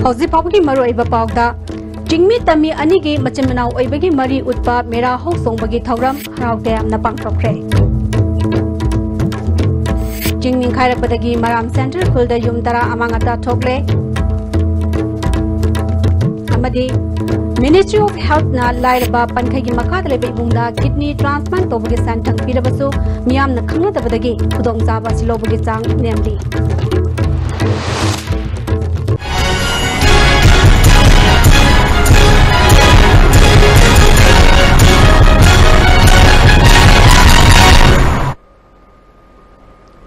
हौजी फाउगी मरोइबा पाउदा चिंगमी तमी अनिगी मचिन मनाव ओइबगी मरी उत्पा मेरा हो सोंबगी थौरम हराव तयामना पांगथोखरे चिंगमी खाइरपदगी मराम सेंटर खुलदा युम तरा अमांगता थोकले अमदी मिनिस्ट्री ऑफ हेल्थ ना लाइरबा पनखैगी मखाद लेबे इमुंगदा किडनी ट्रांसप्लांट तोबगी सेंटंग पिरबसु मियामना खंगदबदगी खुदोंगजाबा सिलोबगी चांग नेमली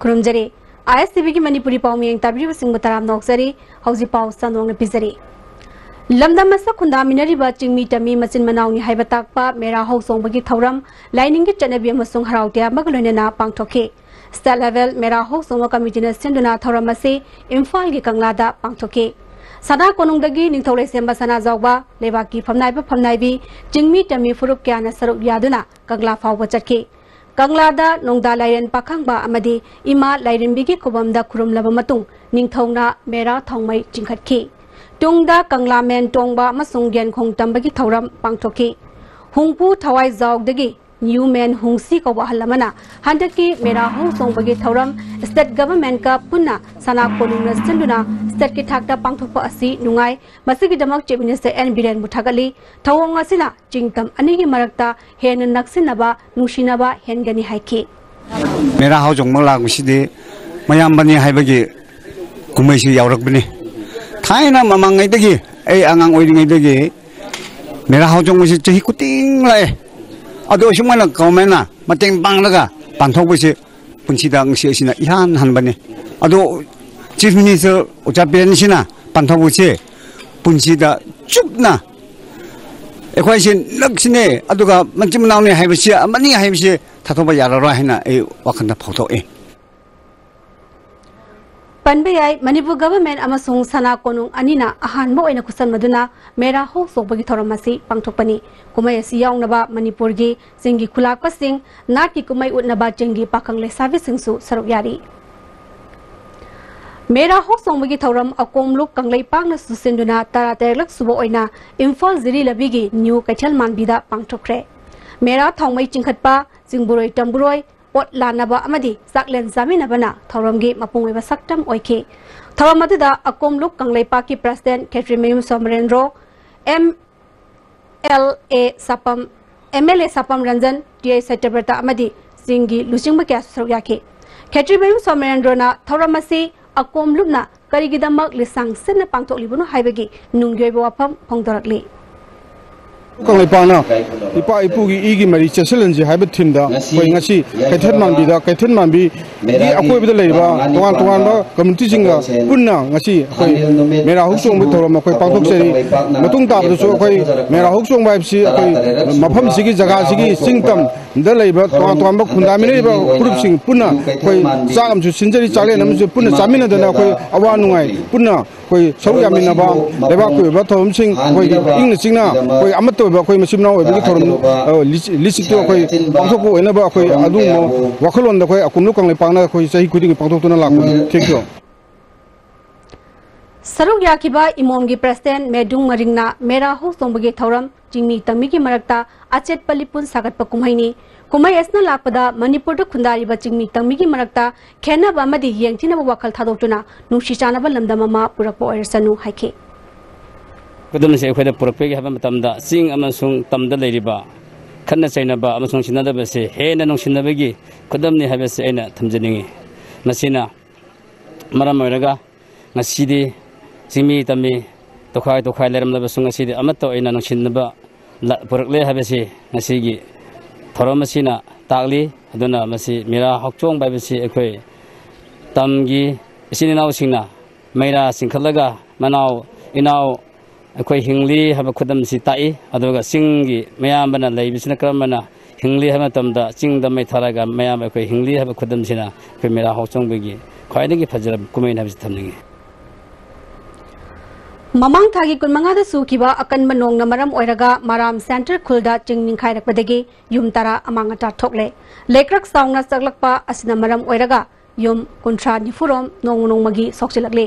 खुरुमजरी ISTV की मणिपुरी पाव में ताबिब सिंह तराम नौकजरी हौजी पाव सनोंग पिजरी लमदम मसा खुंदा मिनरिबा चिंगमी तमी मचिन मनावनी हाइबा ताकपा मेरा हौ सोंबगी थौरम लाइनिंग चनबी अमसुंग हराउतिया मगलोनेना पांगथोखे स्टेट लेवल मेरा हौ सोंग कमिटीना सिंदुना थौरम असे इम्फाल की कंगलादा पांगथोखे सना कोनुंगदगी निंथौले सेंबा सना जावबा लेबाकी फमनाइबी चिंगमी तमी फुरुप क्याना सरुप यादुना कंगला फावबा चटखे कंगलादा नोंगदा लाइरन पाखंबा अमदी इमा लाइरनबिगी खुबमदा खुरुमलबा मतुंग निंथौना मेरा थौमै चिंखटखि तुंगदा कंगला main टोंगबा मसुंग gain खोंग तंबगी थौरम पांगथोखि हुंगपु थवाई जावगदगी new main Hunsgi कौबा हल्लमना हंदकी मेरा हौ सोंबगी थौरम स्टेट गवर्नमेंट का पुन्ना सना कोनुंगना सिंदुना स्टेट की थाकदा पांगथोकपा असि नुंगाई मसिगिदमक चीफ मिनिस्टर एन बिरेन मुथागली थौंग असिना चिंगतम अनिगी मरक्ता हेन नक्सिनबा नुशिनबा हेनगनी हाइखि मेरा हौ जोंग लागुसिदि मयामबनी हाइबगी कुमैसि यावरकबनी थाइना ममांगैदगी ए आंगां ओइरिङैदगी मेरा हौ जोंगसि चहि कुतिं लाए अदो सुमना गवर्नमेंटना मतें बांगलगा पांथोकबसि पुंसिदा ngsi asina ihan hanbane ado chief minister ochapensiना पांथोकबसि पुंसिदा चुपना एखोइसि नक्सिने अदुगा मनचिमनावने हाइबसि अमनि हाइबसि थाथोबा याररा हाइना ए वाखना फावथोए पनबेयाई मणिपुर गवर्नमेंट अमसुंग सना कोनुंग अनिना अहानबो ओइना कुसन मदुना मेरा हो सोबगी थोरमसी पांगथोकपनी कुमै असि यावनबा मणिपुर गी सिंगी खुलाकपसिंग नाटकी कुमै उतनबा चिंगी पाखंग लेसाबि सिंगसु सरुक यारी मेरा हो सोबगी थोरम अकोमलुक कंगलै पांगना सुसिंदुना तरा तेरलक सुबो ओइना इम्फाल जिरी लबिगी न्यू कैथल मानबिदा पांगथोकरे मेरा थौमै चिंखटपा जिंगबुरोय तंबुरोय ओट लानबा अमदी साकलेन जामिनबना थौरमगी मपुंगैबा सक्तम ओइखे थौरम अदुदा अकोमलुक कंगलैपा की president Catherine सोमरेंद्रो MLA सपम Ranjan TI secretary अमदी सिंगी लुचिंग क्या सरुयाखे कैथरीन सोमरेंद्रोना थौरम असी अकोमलुकना करिगिदमक लिसांग सिन पांगथोकलिबुनु हाइबगी नुंग्योइबो वाफम फोंदोरकली कंगलैपाना इपा इपुगी इगी मरी चेसलनजी हाइब थिमदा कोइ ngasi कैथन मानबी गी अकोइबदा लेबा तोगान तोगानबा कम्युनिटी जिंगा पुन्ना ngasi कोइ मेरा हुसोंग थोरम कोइ पांथोकसेरी मतुंग ताबदसो कोइ मेरा हुसोंग बाइबसी कोइ मफम सिगी जगह सिगी सिंगतम द लेबा तोगान तोगानबा खुंदामिनेबा ग्रुप सिंग पुन्ना कोइ चागमसु सिंजरी चाले नमसु पुन्ना चामिनदना कोइ अवा नुंगाई पुन्ना कोइ सरु यामिनबा लेबा कोइ बा थोरम सिंग कोइ इंग सिंगना कोइ अमत कोई मसिमना ओइबगी थोरम लिसितो कोई पांथोको ओइनबा कोई अदुमो वखलोन कोई अकुमनु कंगले पांगना कोई सही खुदिंग पांथोकतुना लाकु थेंक्यू सरुक याखिबा इमोमगी प्रेसिडेंट मेडुंग मरिंगना मेरा हो सोंबगी थौरम चिंगमी तमीगी मरक्ता अचेत पलिपुन सागतप कुमैनी कुमै एसना लापदा मणिपुर खुंदारिबा चिंगमी तमीगी मरक्ता खेनबा अमदी येंथिनबा वखल थादोक्तुना नुशी चानबा लमदममा पुरकपो ओइरसनु हाइखे खुदम से अखोदा पुरकपेगी हाबा मतमदा सिंग अमसुंग तमदा लेरिबा खन्ना चैनबा अमसुंग सिनादबसे हेना नोंसिनबगी खुदमनि हाबसे एना थमजनिंगी मसिना मरम ओइरगा ngасidi simi tami tokhai leramnabasung ngasidi amato ina nongsinaba purakle habasi ngasigi thoromasina takli aduna masi mira hokchong baibasi ekhoi tamgi isininaw singna maira singkhalaga manaw inaw ekhoi hingli haba khudam si tai aduga singi mayambana leibisina kramana hingli haba tamda chingda mai tharaga mayam ekhoi hingli haba khudam sina ekhoi mira hokchong bagi khwaidagi fajra kumain habisi thamningi ममंग थागी कुनमंगादा सुखिबा अकनबा नोंगना मरम ओइरगा माराम centre खुलदा चिंगनिंग खाइरकपदगी yum तरा अमांगटा ठोकले लेक्रक साउंगना चगलकपा असिना मरम ओइरगा yum कुंट्रा निफुरोम नोंग नोंगमगी सोक्चिलकले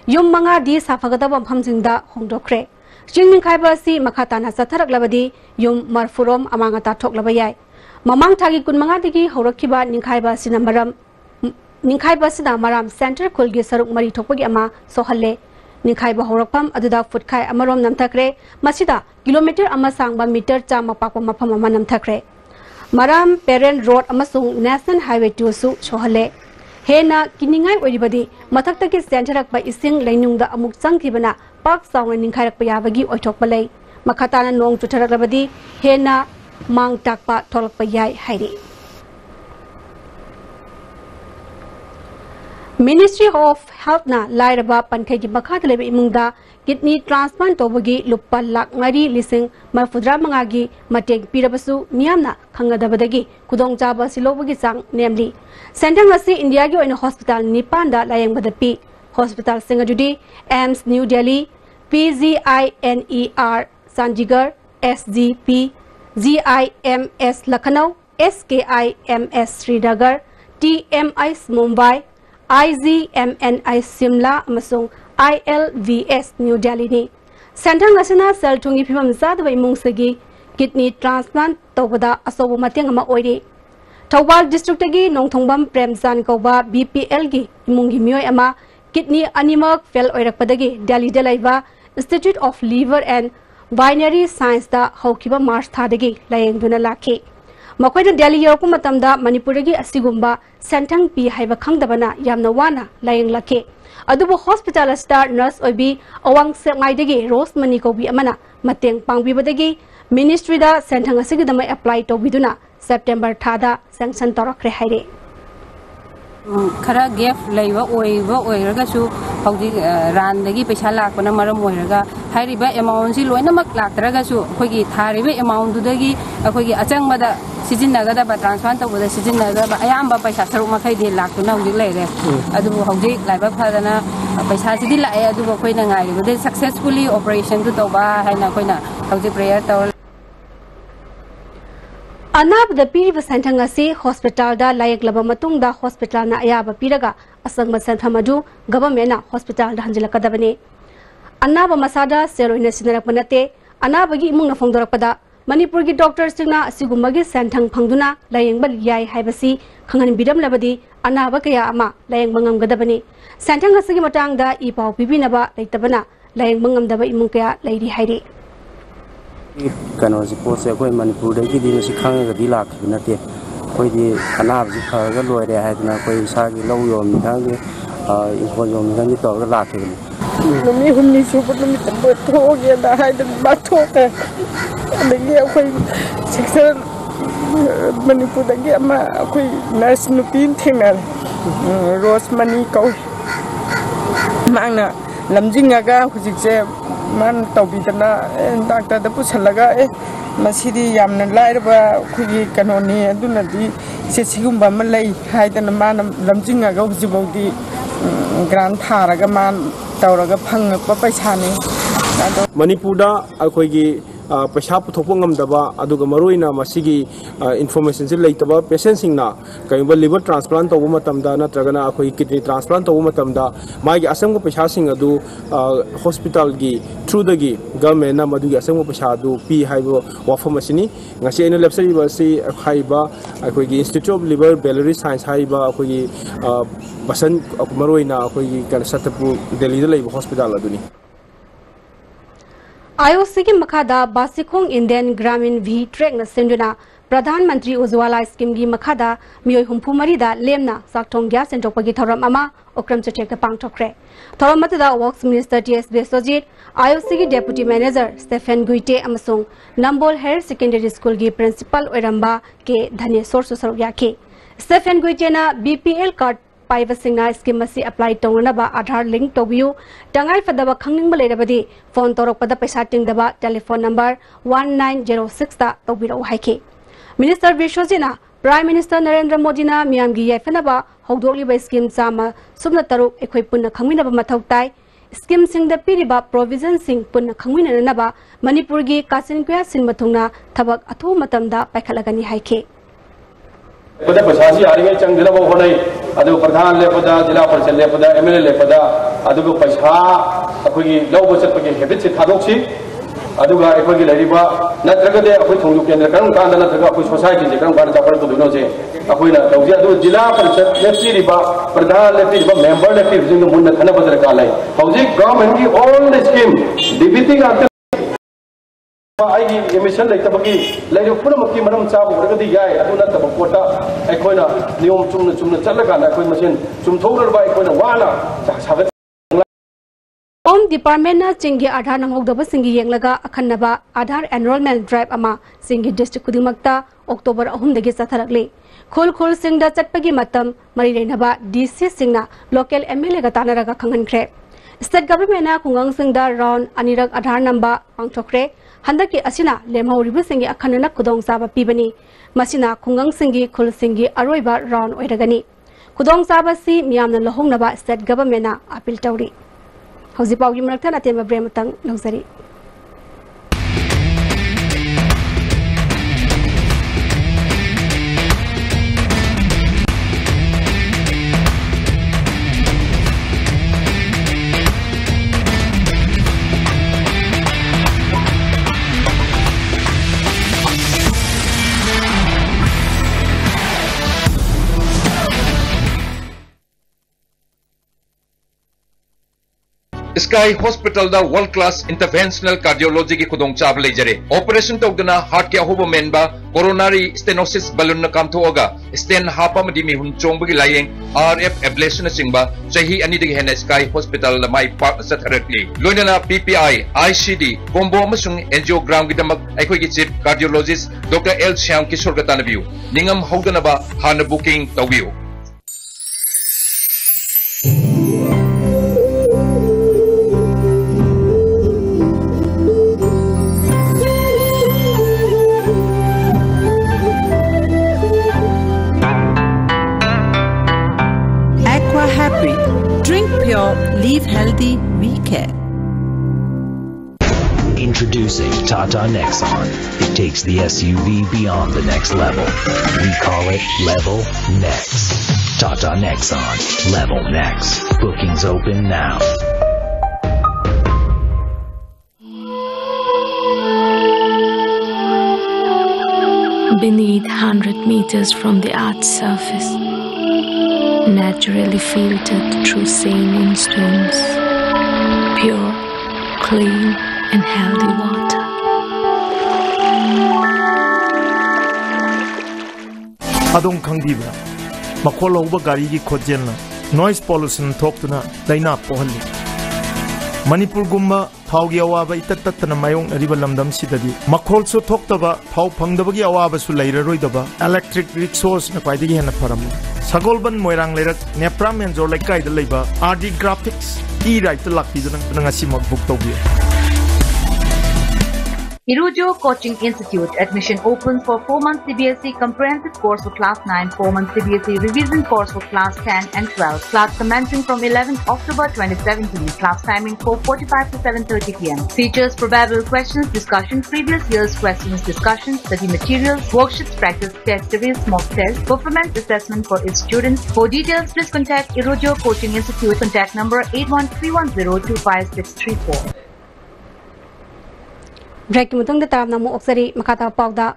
yum manga di safagadaba mhamjingda hongdokre chingning khaiba si makhatana satharak yum marfurom amangata thoklaba yai mamang thagi kun manga digi horakhiba ningkhaiba sinamaram ningkhaiba sina maram center khulgi saruk mari thokpagi ama sohalle ningkhaiba horakpam aduda futkhai amarom namthakre masida kilometer ama sangba meter chama pakpa mafam ama namthakre maram parent road amasung national highway 2 su sohalle hena kiningai oribadi mathakta center ba ising lainungda amuk changkibana pak saung ningkhairak payabagi oithokpa lei makhatana nong chutharak hena mang takpa tholpa yai hairi Ministry of Health na lairaba pankai gi makhat lebe imungda kidney transplant tobagi lupa lak ngari lising marfudra mangagi mateng pirabasu miyamna khangadabadagi kudong jaba silobagi sang namely sendang asi India gi oina hospital nipanda layang badapi hospital singajudi AIMS New Delhi PGINER Chandigarh SGP GIMS Lucknow SKIMS Srinagar TMIs Mumbai IGMNI Simla amasung ILVS New Delhi ni sentang asina sel thungi phimam zadaba imungsagi kidney transplant tawada asobu mateng ama oiri Thawbal district agi nongthongbam Premjan koba BPL gi imungi mioi ama kidney animal fail oirakpadagi Delhi delaiba Institute of Liver and Binary Science da haukiba March thadagi layengduna lakhi makoida Delhi yorku matamda Manipuri gi asigumba sentang pi haiba khangdabana yamna wana layeng lakhe adubu hospital star nurse obi awang sengaidagi Rosemary kobi amana mateng pangbibadagi ministry da sentang asigidama apply to biduna September thada sanction torakre haire khara gap leiba oiraga su hauji randagi paisa lakpana maram oiraga hairiba amount si loina mak laktraga su khogi thariba amount dudagi khogi achangmada sijinnaga ba transplant tawda sijinnaga ba ayamba paisa saruk makai de laktuna hauji leire adu hauji laiba phadana paisa sidi lae adu khoina ngai de successfully operation du toba haina khoina hauji prayer taw Anab the Piriva Santangasi Hospital da Layak Labamatung da Hospital na Ayaba Piraga Asangma Santamadu Government Hospital da Hanjila Kadabane Anaba Masada Sero Sinarapanate Anabagi Muna Fongdorapada Manipuri doctor Sina Sigumagi Santang Pangduna Layang Bal Yai Haibasi Kangan Bidam Labadi Anaba Kaya Ama Layang Mangam Gadabane Santangasi Matang da Ipau Bibinaba Laitabana Layang Mangam Daba Imunkaya Lady Heidi Kano si po se koi Manipuri ki di si khang ga di lak na te koi di anab si kha ga loi re ha na koi sa gi lo yo mi ga ge info yo mi ga ni to ga lak ke no mi humni su po no mi tambo to ge da ha de ba to ke de ge koi section Manipuri ge ma koi nurse nu pin thengna Rosemary ko mangna lamjinga ga khujik se man tawbidana doctor da pusalaga masidi yamna lairba khugi kanoni adunadi sesigumba malai haidana man lamjinga ga hujibodi grant tharaga man tawraga phangpa paisani Manipurda akhoigi paisa puthokpa ngamdaba aduga maroina masigi information se leitaba patient singna kaiba liver transplant tawba matamda natragana akhoi kidney transplant tawba matamda magi asangba paisa sing adu hospital gi through the gi government na madugi asangba paisa adu pi haibo wafam asini ngasi ena lepsari ba si haiba akhoi gi Institute of Liver Binary Science haiba akhoi gi basan maroina akhoi gi kan Satapur Delhi da leiba hospital aduni IOC की मखादा बासिकोंग Indian ग्रामीण भी track न सेंडुना प्रधानमंत्री Ujjwala scheme की मखादा मियोय हुंफुमरी दा Lemna साक्थोंग gas सेंटोपगी थरम अमा ओक्रम cheque का पांगथोक्रे थरम मतदा works minister TS Biswajit IOC की डेप्यूटी मैनेजर स्टेफेन गुइटे अमसोंग नंबोल हायर सेकेंडरी स्कूल की प्रिंसिपल ओरंबा के धन्य सोर्स सरुक याखे स्टेफेन गुइटे ना BPL कार्ड पाइबसिंगना स्कीम मसी अप्लाई तौनबा आधार लिंक तोबियु तंगाई फदबा खंगनिंग लेरबदी फोन तोरकपदा पैसा टिंगदबा टेलीफोन नंबर 1906 ता तोबिरो हाइके मिनिस्टर विश्वजिना प्राइम मिनिस्टर नरेंद्र मोदी ना मियामगी याफनबा हौदोगलिबा स्कीम चामा सुबना तरुक एखोय पुन्ना खंगमिनबा मथौ ताई स्कीम सिंग द पिरिबा प्रोविजन सिंग पुन्ना खंगमिननबा मणिपुर गी कासिनकुया सिनमथुंगना थबक अथु मतमदा पाइखलगनी हाइके पद प्रशासी आरिंगे चंगदबो होनै अदु प्रधान लेपदा जिला परिषद लेपदा MLA लेपदा अदुगो पैसा अखोगी लौब चटपगी हैबिट से थादोक्सी अदुगा अखोगी लरिबा नत्रगदे अखोई थोंगु केंद्र करम कांदा नत्रगा अखोई सोसाइटी जे करम कांदा जापर तो दुनो जे अखोइना तौजे अदु जिला परिषद लेफ्टिरिबा प्रधान लेफ्टिरिबा मेंबर लेफ्टिरि जिंग मुन्न खना बदर कालाई हौजे गवर्नमेंट की ऑल द स्कीम डिबिटिंग आफ्टर आइगी एमिशन लेतबगी लेरो पुरमकी मरम चाब होरगदी याय अदु नतब कोटा अखोइना नियम चुमना चुमना चलगाना अखोइ मसेन चुमथौरबा अखोइना वाना सागत Home Department na chingi Aadhaar namhogdaba singi yenglaga akhanaba Aadhaar enrollment drive ama singi district kudingmakta October 3 dagi satharakle khol singda chatpagi matam mari reinaba DC singna local MLA ga tanaraga khangankhre state government na kungang singda round anirak Aadhaar number pangthokre handaki asina lemhauribu singi akhanana kudong saba pibani masina kungang singi khol singi aroiba round oiragani kudong saba si miyamna lohongnaba state government na appeal tawri Hauzi Pau Gimrakta na tema Brematang Longzari. Sky Hospital da world class interventional cardiology ki khudong chab leijare operation togdana heart ke ahoba menba coronary stenosis balloon na kam thoga stent hapa madi mi hun chongbagi layeng RF ablation singba chahi ani digi hena Sky Hospital la mai park satharakli loinana PPI ICD combo amasung angiogram gi damak aikoi gi chief cardiologist Dr. L Shyam Kishore gatanabiu ningam hogdana ba hana booking tawbiu Live healthy, we care. Introducing Tata Nexon. It takes the SUV beyond the next level. We call it Level Next. Tata Nexon. Level Next. Bookings open now. Beneath 100 meters from the Earth's surface, naturally filtered through saline stones, pure, clean and healthy water. Adong khangdiba makhol uba gari gi khojelna noise pollution thoktuna daina pohalli Manipur gumba thaugi awaba itatatna mayong riba lamdam sidadi makhol so thoktaba thau phangdabagi awaba su leiraroidaba electric rickshaws na kwaidagi hena faram Sagolban Moirang Lerak, Nepram and Zorleka, the labor, RD Graphics, E-Right to Lucky, the Nangasima book to be. Irujo Coaching Institute admission open for 4-month CBSE comprehensive course for class 9, 4-month CBSE revision course for class 10 and 12. Class commencing from 11th October 2017. Class timing 4:45 to 7:30 p.m. Features probable questions, discussion, previous year's questions, discussion, study materials, worksheets, practice test series, mock test, performance assessment for its students. For details, please contact Irujo Coaching Institute. Contact number 8131025634. Break mutong da tarab namu oksari makata pawda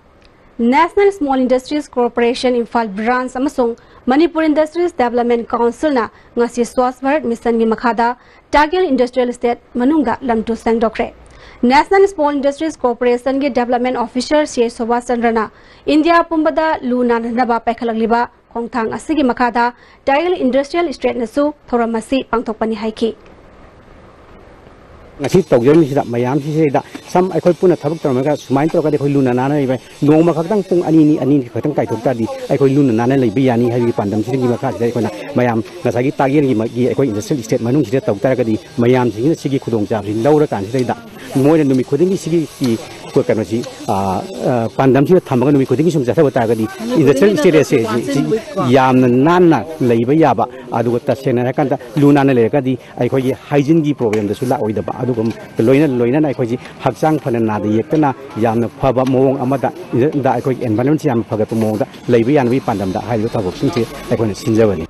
National Small Industries Corporation Imphal Branch amasung Manipur Industries Development Council na ngasi Swasth Bharat Mission gi makhada Tagil Industrial Estate manunga lamtu sangdokre National Small Industries Corporation gi Development Officer Sri Sobha Chandrana India pumbada luna naba paikhalakliba khongthang asigi makhada Tagil Industrial Estate nasu thoramasi pangthokpani haiki ngasi tawjani sida mayam sida sam ai khoi puna thabak tarmaga sumain to ka de khoi luna nana ibai nongma khaktang pung ani khaktang kai thok ta di ai khoi luna nana lei bi yani hai pandam sida gi makha sida khoi na mayam ngasagi tagir gi ai khoi industrial estate manung sida taw tar ka di mayam sigi sigi khudong ja ri laura kan sida moina numi khuding sigi ki ko kan si pandam sida thamaga numi khuding sum ja thaw ta ka di industrial estate se yam nanna lei ba ya ba adu ta sena kan ta luna na le ka di ai khoi hygiene gi problem da su la oida ba adugum loina na khoi hakchang phana na de yekna yamna phaba mowong amada da khoi environment yam phaga to mowong da leibi yan wi pandam da hai lu thabok sing che khoi na sinjawani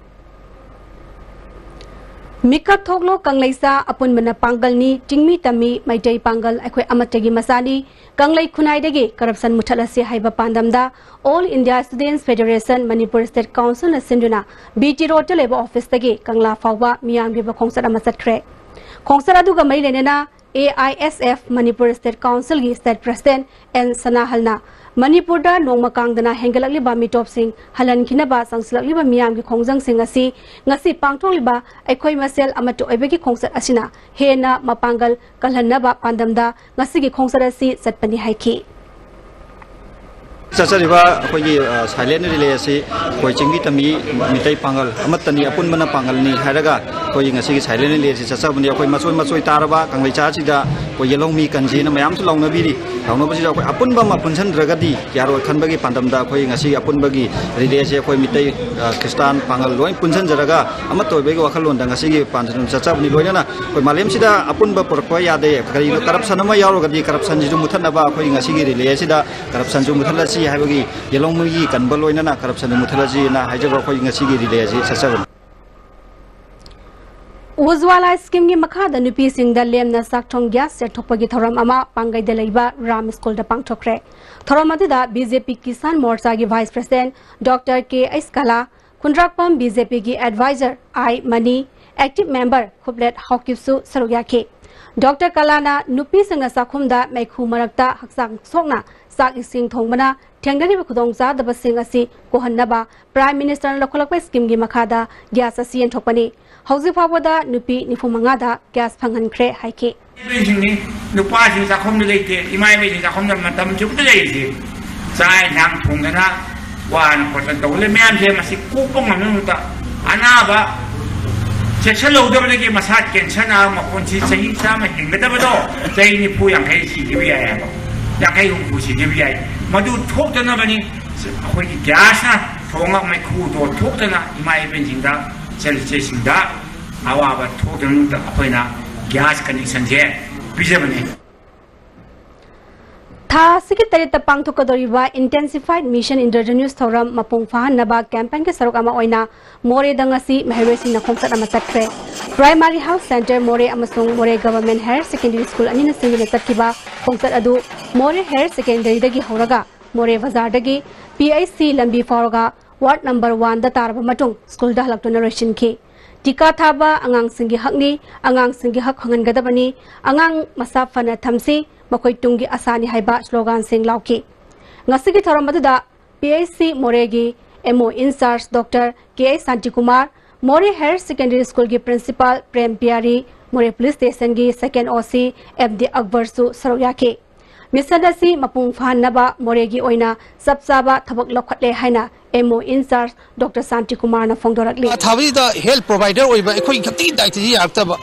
Mikap thoklo Kanglaisa apun mana pangal ni tingmi tami maitei pangal akhoi amatagi masani Kanglai khunai degi corruption muthalasi haiba pandamda All India Students Federation Manipur State Council na sinduna BT Road leba office degi Kangla fawba miyang biba khongsat amasatkre khongsat aduga mai lenena AISF Manipur State Council gi State President N Sanahalna Manipur da nongma kangdana hengalakli ba mitop sing halan khinaba sangslakli ba miyam gi khongjang sing asi ngasi pangthokli ba aikhoi masel amato oibegi khongsat asina hena mapangal kalhanna ba pandamda ngasi gi khongsat asi satpani haiki Sasariba akhoi silent relay asi koi chinggi tami mitai pangal amatani apun mana pangal ni haraga koi ngasi gi silent relay si sasabuni akhoi masoi taraba kanglai cha sida koi yelong mi kanji na mayam su longna biri longna bisi akhoi apun ba ma punsan dragadi yaro khanbagi pandamda akhoi ngasi apun bagi relay si akhoi mitai kristan pangal loi punsan jaraga amato begi wakhalon da ngasi gi pansan sasabuni loina koi malem sida apun ba porko yade kari corruption ma yaro gadi corruption ji muthanna ba akhoi ngasi gi relay sida corruption ju muthanla haibagi yelong mugi kanbaloina na corruption muthalaji na haijaba khoi ngasi gi relay ji sasaban Ujwala scheme gi makhada nupi singda lemna sakthong gas set thopagi thoram ama pangai de leiba ram school da pangthokre thoram adida BJP Kisan Morcha gi Vice President Dr. K. Iskala Kundrakpam BJP gi advisor I Mani active member Khublet Hawkipsu Sarugyake Dr. Kalana nupi singa sakhumda maikhu marakta haksang sokna sak ising thongbana thengdani khudong za daba sing asi kohannaba Prime Minister lokholakpa scheme gi makhada gas asi en thokpani hauzi phawada nupi nifumanga da gas phangan khre haike ni nupa ji sakhum leite imai me ji sakhum matam juk de leite sai nang thongana wan ko tan dole meam je masi kupong ngam ta anaba Section low double game masat can sana mapunchi saying sama hingadabado say ni pu yang kai si gibi ay yang kai ung pu si gibi ay madu thok na bani akhoi ki gas na thonga mai khu do thok na imai ben jingda sel se singda awa ba thok na akhoi na gas connection je bijabani Tha Secretary Tapang Thukadoriba intensified mission indigenous thoram mapung fahan naba campaign ke sarok ama oina more dangasi maheresi na khongsat ama sakre primary health center more amasung more government higher secondary school anina singina takkiba khongsat adu more higher secondary dagi horaga more bazar dagi PIC lambi foroga ward number 1 da tarba matung school da halaktuna ration ki tika thaba angang singi hakni angang singi hak khangan gadabani angang masaf fana thamsi makoi tungi asani haiba slogan sing lauki ngasigi thoramada PIC Moregi MO in charge Dr. K. Santi Kumar More Higher Secondary School gi principal Prem Piari More Police Station gi second OC FD Akbar su saroyake misadasi mapung phanaba Moregi oina sabsaba thabak lokhatle haina MO in charge Dr. Santi Kumar na phongdorakli thawi da health provider oiba ekhoi khati daiti yaktaba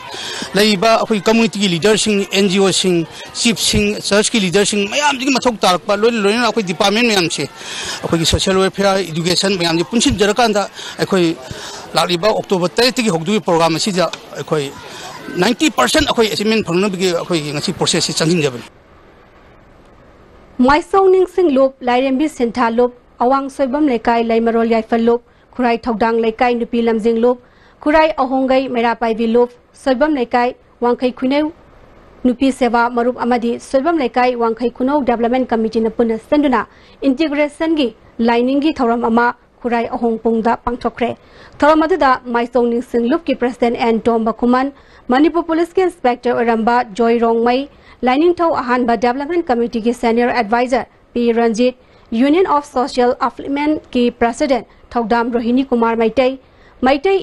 leiba ekhoi community leader sing NGO sing chief sing church ki leader sing mayam ji mathok tarakpa loina ekhoi department mayam se ekhoi social welfare education mayam ji punsin jarakanda ekhoi laliba October 3 ki hogdu program si ja ekhoi 90% ekhoi achievement phangna bi ekhoi ngasi process si changjing jabani Maisong ning sing lop lairembi sentha lop awang soibam lekai laimarol yaifal lop kurai thodang lekai nupi lamjing lop kurai ahongai merapai vi lop soibam lekai wangkai khuneu nupi seva marup amadi soibam lekai wangkai khunau development committee na puna senduna integration gi lining gi thoram ama kurai ahong pungda pangthokre thoram aduda maisong ning sing lop ki president and Tom Bakuman Manipur police ki inspector Oramba Joy Rongmai Lining Thau Ahanba Development Committee ki senior advisor P. Ranjit, Union of Social Affluent ki president Thaudam Rohini Kumar Maitai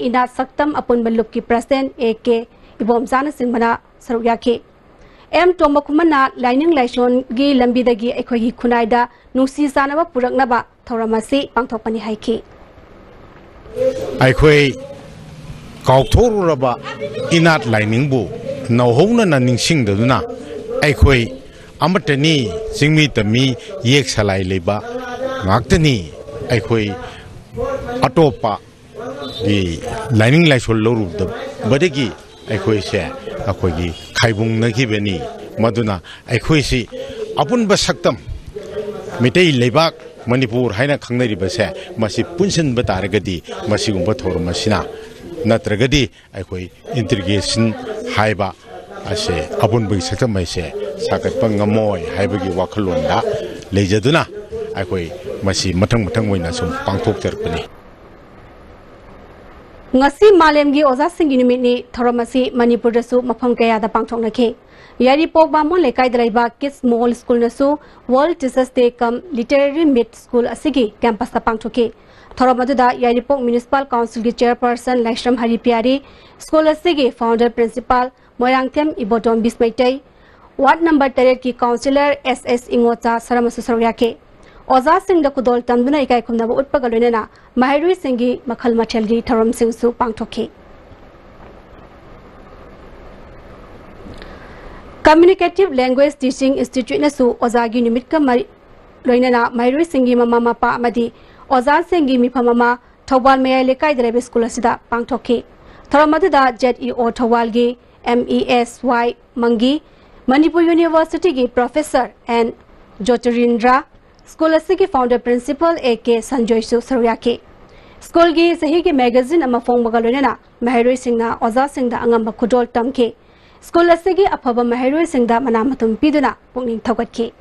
ina Saktam Apun Balup ki president A.K. Ibom Zana Singhmana Sarugyake. M. Tomakumana Lining Laishon gi Lambidagi Ekogi Kunaida Nusi Sanaba Puraknaba Thauramasi Pangthopani Haiki. Aikoi Kaukthoruraba Inat Lining Bu Nauhona na Ningsing Duna Aikoi amatani singmi tami yek salai leba ngaktani aikoi atopa gi lining laisol loru da badegi aikoi se akoi gi khaibung na gi beni maduna aikoi si apun ba saktam mitei lebak Manipur haina khangnari ba se masi punsin ba taragadi masi gumba thor masina नत्रगदी अखोई integration हाइबा असे अपुनबगी सक्तमैसे सागतपा ngमोय हाइबगी वाखलोंदा लेजदुना अखोई मसी मथंग मथंग ओइना सुम पांगथोकतरपनि ngasi malemgi oza singi nimitni thoramasi manipur dasu mafam kaya da pangthoknakhe yari pokba mon lekai dalaiba kids mall school nasu world teachers day kam literary mid school asigi campus ta pangthokhe thoramadu da yari pok municipal council gi chairperson Laishram Hari Pyari school asigi founder principal Moirangthem Ibodom Bismaitai ward number 3 ki councillor SS Ingocha saramasu saryake Oza Singh da Kudol Tamduna Ikai Kumnaba Utpagalunena Mahirui Singhi Makhal Mathelgi Tharam Singh Su Pangthoke Communicative Language Teaching Institute Nasu Ozagi Nimitka Loinena Mahirui Singhi Mama Mapa Amadi Oza Singhi Mipamama Thawal Mayai Lekai Drive School Asida Pangthoke Tharamadada ZEO Thawalgi MESY Mangi Manipur University Gi Professor and Jyotirindra School asigi founder principal AK Sanjoy Su Saryake School gi sahi ge magazine ama phong bagalonena Mahirui Singh na Oza Singh da angam khudol tamke School asigi aphaba Mahirui Singh da manamatum piduna pungning thawgatke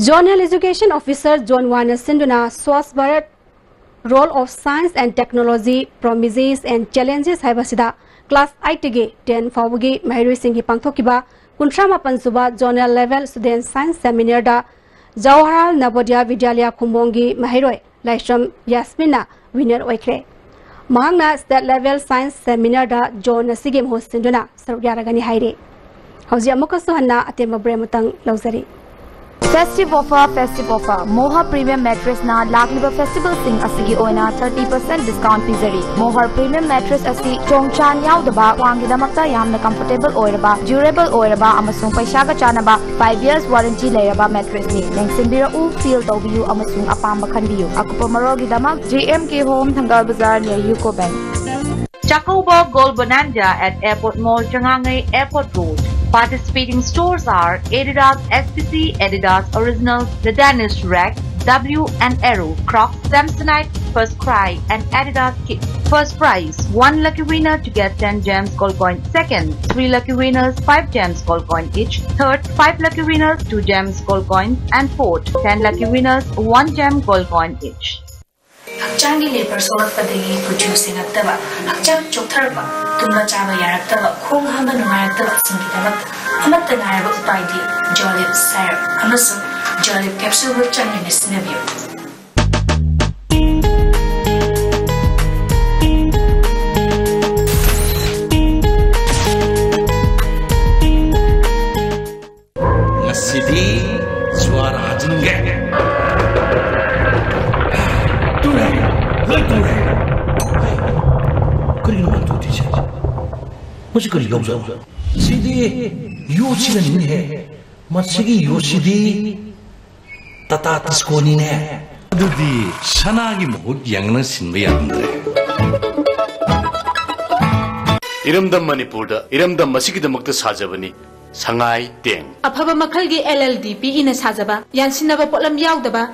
Zonal Education Officer John Wana Sinduna Swas Bharat Role of Science and Technology Promises and Challenges haibasida class 8 ge 10 fawgi Mahirui Singh hi pangthokiba Kuntrama Pansuba Zonal Level Student Science Seminar da Jawaharlal Navodaya Vidyalaya Kumbongi Mahiroi Laishram Yasmina winner oikre Mahangna State Level Science Seminar da John Sigim hostinduna sarugyaragani haire Hauji amuka suhanna atemba bremutang lauzari Festive offer Moha Premium Mattress na lagliba festival sing asigi oina 30% discount pizari Moha Premium Mattress asi chongchan yaudaba wangidamakta yamna comfortable oiraba durable oiraba amasung paisaga chanaba 5 years warranty leraba mattress ni lengsinbira u feel tawbiyu amasung apamba khanbiyu akupa marogi damak JMK Home Thangal Bazaar near UCO Bank Chacoba Gold Bonanza at Airport Mall Changangai Airport Road. Participating stores are Adidas SPC, Adidas Originals, The Danish Rack, W and Arrow, Crocs, Samsonite, First Cry and Adidas Kit. First prize, 1 lucky winner to get 10 gems gold coin. Second, 3 lucky winners, 5 gems gold coin each. Third, 5 lucky winners, 2 gems gold coins. And fourth, 10 lucky winners, 1 gem gold coin each. Hakchangi labor sorakpadagi producing attaba hakchang choktarba tumba chaba yaraktaba khong hamba nungayaktaba singidamata amatta ngaraba upaidi jolip syrup amasu jolip capsule bu changini sinabiyo ngasidi suara hajenge 그리는 건 도대체 뭐지 그리 여우자 시디 요시는 해 마치기 요시디 따따 디스코니네 두디 샤나기 못 양는 신비한데 이름담 머니푸르다 이름담 마시기다먹다 사자버니 상하이 땡 아파바 마칼기 LLD 비이나 사자바 얀신나바 폴람 야우다바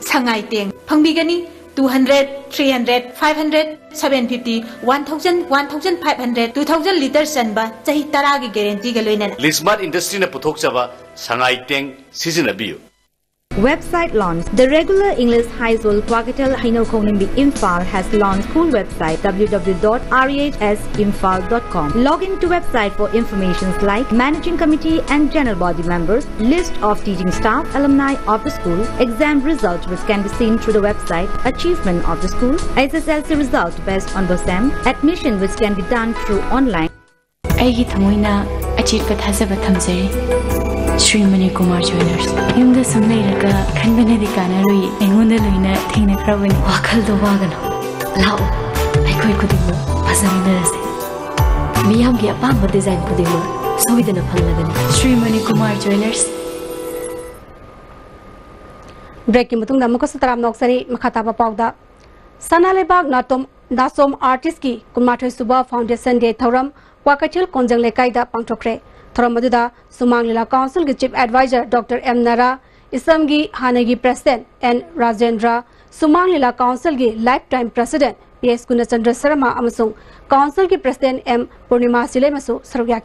상하이 땡 펑비가니 200, 300, 500, 750, 1000, 1500, 2000 liters sanba chahi taragi guarantee ga loinana Lismart industry na puthokchaba sangai teng sizinabiyu Website launch. The regular English High School Kwagatel Hainokonimbi Imphal has launched school website www.rhsimphal.com. Log into website for informations like managing committee and general body members, list of teaching staff, alumni of the school, exam results which can be seen through the website, achievement of the school, SSLC result based on BOSAM, admission which can be done through online. Aigi thamoina achirka thazaba thamjari. Sri Kumar Jewelers. Yumda sumlay raga khanbana di kana loi engunda loina thengna khrabani wakhal do wagana lao aikoi kudimu phasarina rase miyam gi apamba design kudimu soidana phanlagani Sri Kumar Jewelers. Break ki mutung namu ko sutaram noksari makhataba pawda sanalebag nasom artist ki Kumathoi Suba Foundation Day thoram Kwakathil Konjang Lekai da pangthokre Thoramaduda Sumang Lila Council ki Chief Advisor Dr. M. Nara Isamgi Hanagi President N. Rajendra Sumang Lila Council ki lifetime president PS Gunachandra Sharma amasung council ki president M Purnima Sile masu sarugya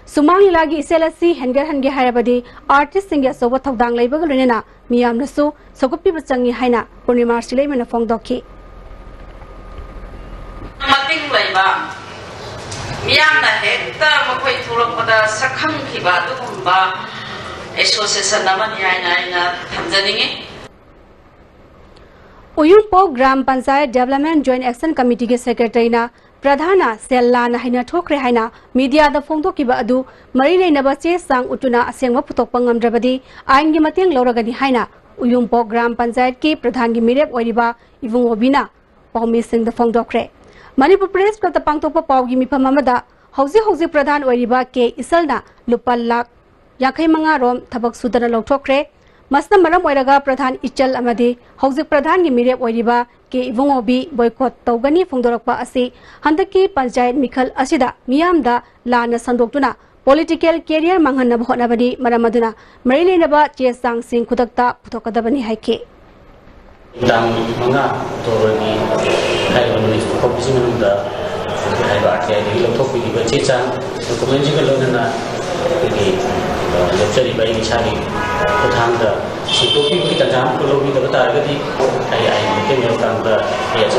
Sumang Lila ki iselasi hange harabadi artist singya soba thokdang leibaga lunena miyam nasu sokupi bachangi haina Purnima Sile mana phongdokhi Mating leiba miyam na hekta makoi thulokpada sakhang khiba dugumba association namani aina thamjaningi Uyungpo Gram Panchayat Development Joint Action Committee ke secretary na Pradhana Sellana haina thokre haina media da phongdokiba adu mari leinaba che sang utuna asengma putokpa ngamdrabadi aingi mateng loragani haina Uyungpo Gram Panchayat ki Pradhan gi mirep oiriba Ivung Obina Paumi Singh da phongdokre Manipur Press Club ta pangtokpa pawgi mifam amada hauzi Pradhan oiriba ke isalna lupa lakh 50 rom thabak sudana lawthokre Masna maram oiraga Pradhan Ichal amadi hauzik Pradhan gi mirep oiriba ke Ivungobi boycott tawgani phongdorakpa asi handaki panchayat mikhal asida miyamda lana sandoktuna political career manghanna bhonabadi maramaduna marileinaba chesang sing khudakta puthokadabani haike dang manga toroni haibani kopisi manunda haiba ate di lawthokpi di chechang document ji galona ki lecture by Nishani Putanga, she took people to the jam to look at the target. I came from the yes,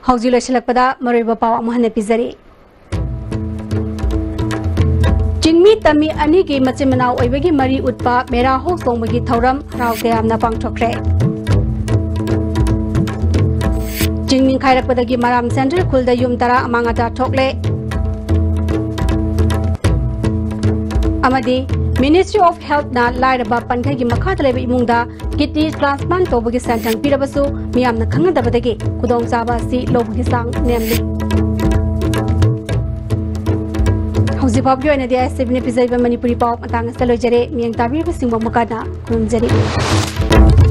Hauzila Shalakpada, Mariba Pawa Mohane Pizari Jingmi Tami Anigi Machimana, Oivegi Mari Utpa, Mera Ho Songmagi Tauram, Rao Deamna Pangtokre. Jingming Kairakpadagi Maram Center Kulda Yum Tara Amangata Tokle Amadi Ministry of Health na Lairaba Pankagi Makatalebe Imungda Kitty Transplant Tobugi Santang Pirabasu Miam na Kangadabadagi Kudong Saba Si Lobugi Sang namely Hausi Pablo and the S7 episode of Manipuri Pop Matang Stalojere Miang Tabi Singbo Makada Kunjeri